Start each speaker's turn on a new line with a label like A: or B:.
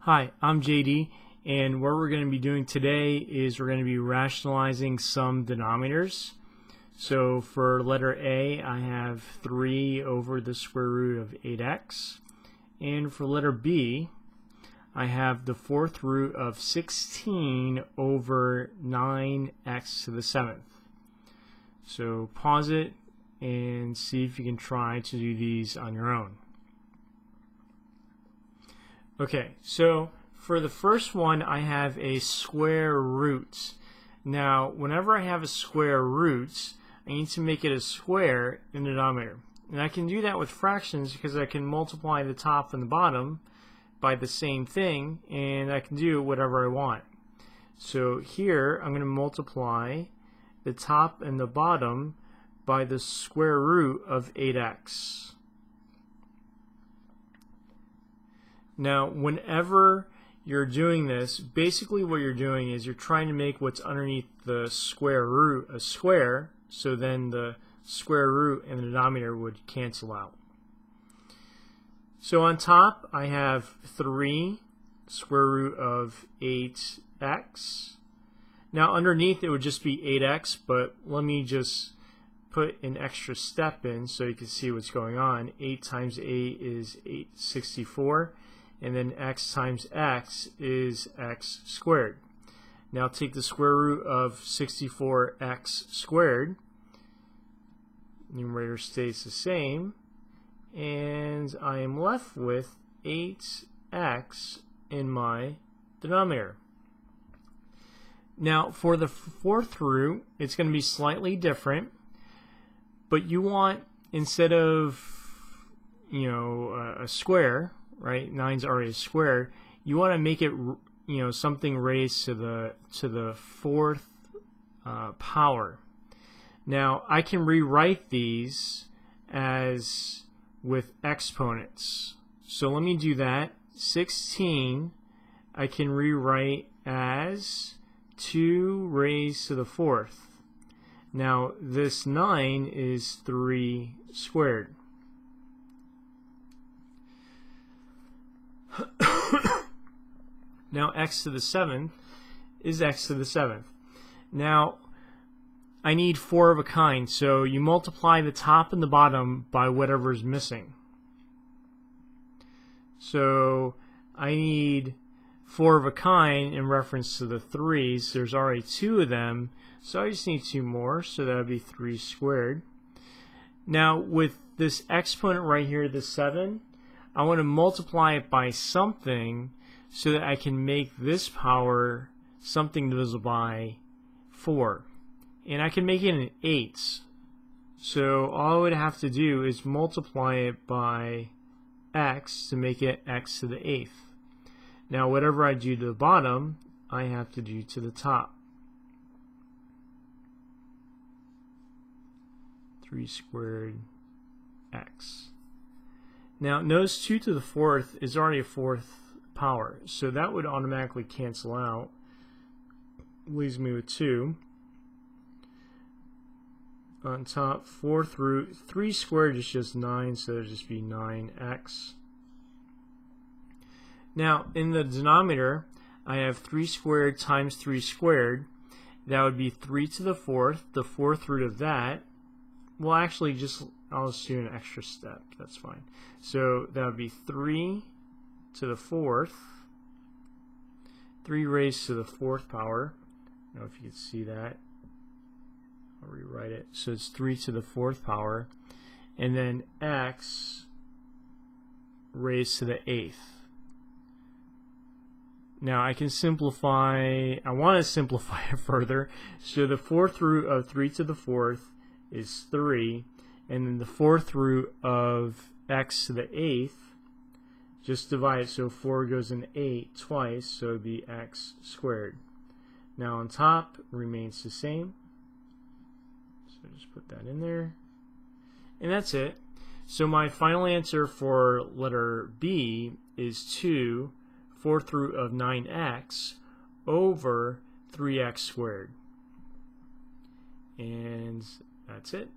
A: Hi, I'm JD, and what we're going to be doing today is we're going to be rationalizing some denominators. So for letter A, I have 3 over the square root of 8x. And for letter B, I have the fourth root of 16 over 9x to the 7th. So pause it and see if you can try to do these on your own. Okay, so for the first one, I have a square root. Now, whenever I have a square root, I need to make it a square in the denominator. And I can do that with fractions because I can multiply the top and the bottom by the same thing, and I can do whatever I want. So here, I'm going to multiply the top and the bottom by the square root of 8x. Now, whenever you're doing this, basically what you're doing is you're trying to make what's underneath the square root a square, so then the square root and the denominator would cancel out. So on top, I have 3 square root of 8x. Now underneath it would just be 8x, but let me just put an extra step in so you can see what's going on. 8 times 8 is 864. And then x times x is x squared. Now take the square root of 64x squared. Numerator stays the same. And I am left with 8x in my denominator. Now for the fourth root, it's going to be slightly different. But you want, instead of a square, right? 9's already a square. You want to make it, something raised to the fourth power. Now I can rewrite these as with exponents. So let me do that. 16 I can rewrite as 2 raised to the fourth. Now this 9 is 3 squared. Now x to the 7th is x to the 7th. Now I need 4 of a kind, so you multiply the top and the bottom by whatever is missing. So I need 4 of a kind in reference to the 3's. There's already 2 of them, so I just need 2 more, so that would be 3 squared. Now with this exponent right here, the 7, I want to multiply it by something so that I can make this power something divisible by 4. And I can make it an 8. So all I would have to do is multiply it by x to make it x to the 8th. Now whatever I do to the bottom, I have to do to the top. 3 squared x. Now notice 2 to the 4th is already a 4th power, so that would automatically cancel out. Leaves me with 2. On top, 4th root, 3 squared is just 9, so it'll just be 9x. Now in the denominator, I have 3 squared times 3 squared. That would be 3 to the 4th. The 4th root of that, well actually I'll just do an extra step, that's fine. So that would be 3 to the 4th, 3 raised to the 4th power. I don't know if you can see that. I'll rewrite it. So it's 3 to the 4th power, and then x raised to the 8th. Now I can simplify, I want to simplify it further. So the 4th root of 3 to the 4th is 3, and then the 4th root of x to the 8th, just divide it, so 4 goes in 8 twice, so it would be x squared. Now on top remains the same, so just put that in there, and that's it. So my final answer for letter B is 2 4th root of 9x over 3x squared, and that's it.